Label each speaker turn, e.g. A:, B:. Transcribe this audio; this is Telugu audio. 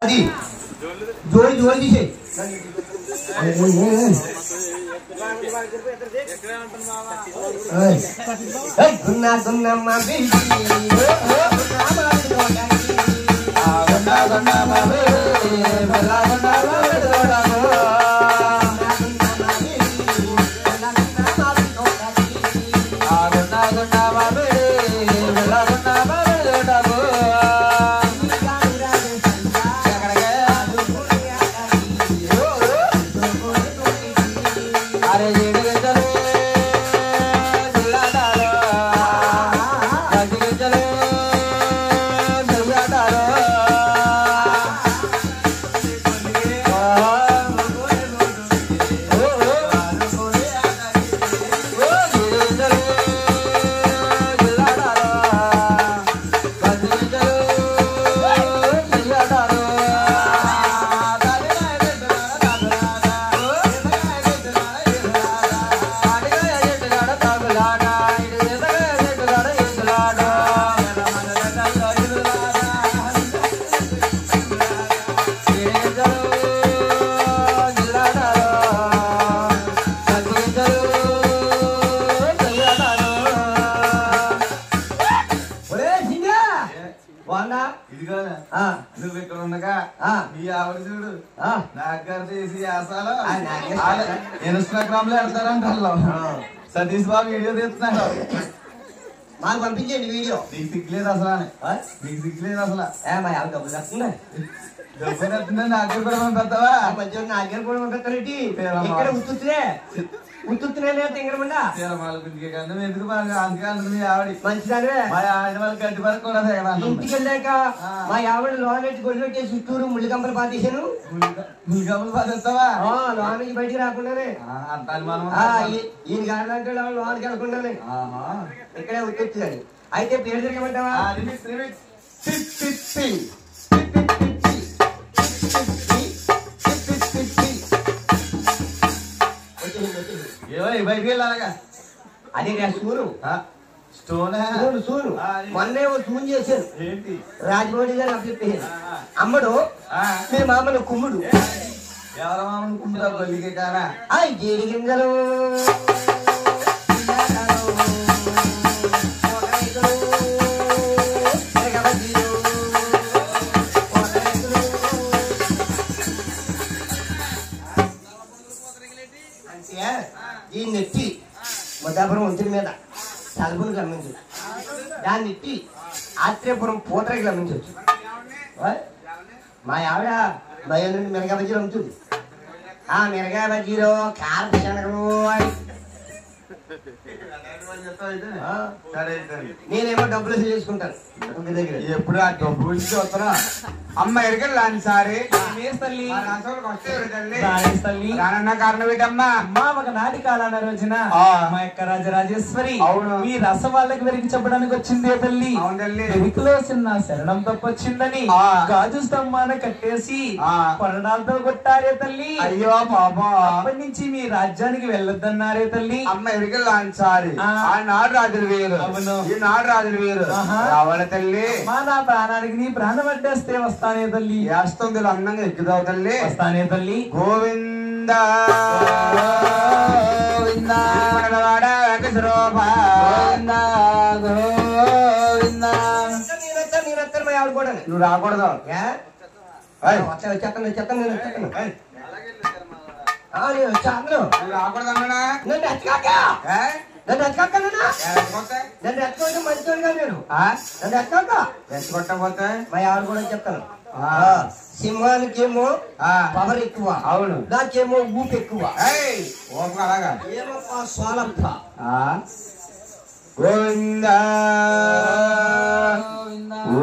A: జోడి జోడి తీసేయి గున్నా గున్నమ్మ
B: నువ్వు ఇక్కడ ఉండగా నీ ఆవిడ చూడు నాగారు చేసి ఇన్స్టాగ్రామ్ లో పెడతారంట సతీష్ బాబు వీడియో తీస్తున్నాడు
A: మాకు పంపించండి వీడియో.
B: నీకు సిగ్గులేదు అసలు నీకు సిగ్గులేదు అసలు
A: మా ఆవిడ డబ్బులు వస్తుందా
B: డబ్బులు వస్తుందా నాగర్ కూడా పంపిస్తావా
A: మంచిగా నాగర్ కూడా పంపిస్తారేంటి ఇక్కడ ఉత్తులే ఉత్తునే తింగరమండా
B: ఎందుకు అందుకే ఆవిడ
A: మంచిదానే
B: మా ఆవిడ వాళ్ళకి గడ్డి వరకు కూడా
A: ఇంటికి వెళ్ళాక మా ఆవిడ లోన్ వచ్చి గొడ్లు పెట్టే చుట్టూరు ముళ్ళకంపలు పాతేశాను.
B: ముళ్ళకంపలు పాతేస్తావా?
A: లోన్ నుంచి బయటికి రాకుండానే ఈయన గారిలాంటి లోన్కి వెళ్ళకుండానే ఇక్కడే ఉత్తుతుంది. అయితే పేరు తిరగమంటావా?
B: బయటికి వెళ్ళాలగా
A: అదే సూరు
B: స్టోన్
A: సూరు మొన్నే సూన్ చేశాను.
B: ఏంటి
A: రాజమౌళి గారు నాకు చెప్పేది అమ్మడు మీ మామను కుమ్ముడు
B: ఎవర మామను కుమ్ముడా బలికే కారా
A: జీడి గింజలు ఈ నెట్టి ముద్దాపురం వంతుల మీద తలుపును గమనించవచ్చు. దాన్ని నెట్టి ఆత్రేయపురం పూటకి గమనించవచ్చు. మా ఆవిడ భయం నుండి మిరగాయ బజ్జీలు అమ్ముతుంది. ఆ మిరగాయ బజ్జీలో కార శనగలు నేనేమో డబ్బులు చేసుకుంటాను దగ్గర.
B: ఎప్పుడు ఆ డబ్బు గురించి వస్తున్నా అమ్మ ఎరగలు రాని సారి కారణం ఏంటమ్మా?
C: అమ్మా ఒక నాటికాలన్న రోజున మా యొక్క రాజరాజేశ్వరి
B: అవును
C: మీ రస వాళ్ళకి వెరికి చెప్పడానికి వచ్చిందే తల్లి. వెరికిలో చిన్న శరణం తప్పొచ్చిందని గాజు స్తంభాన కట్టేసి కొరడాలతో కొట్టారే తల్లి.
B: అయ్యో పాపం
C: అప్పటి నుంచి మీ రాజ్యానికి వెళ్ళొద్దన్నారే తల్లి.
B: అమ్మ ఎరగలు రాని సారి ఆనాడు రాజులు వేరు ఈనాడు రాజులు వేరు రావాల తల్లి.
C: మా నా ప్రాణానికి నీ ప్రాణం అడ్డేస్తే వస్తానే తల్లి.
B: వేస్తుంది అందంగా ఎక్కుదావు తల్లి.
C: వస్తానే తల్లి.
B: గోవింద నువ్వు రాకూడదు. రాకూడదు అన్నా
A: నన్ను ఎత్తుకోవడం మంచిగా నేను నన్ను ఎత్తుకోక
B: ఎత్తుకొట్టకపోతే
A: మా ఆవిడ కూడా చెప్తాను. సింహానికేమో పవర్ ఎక్కువ,
B: అవును
A: నాకేమో ఊపు ఎక్కువ.
B: ఓపు అలాగా
A: ఏమప్పా స్వాలప్ప.
B: గోవింద ఓ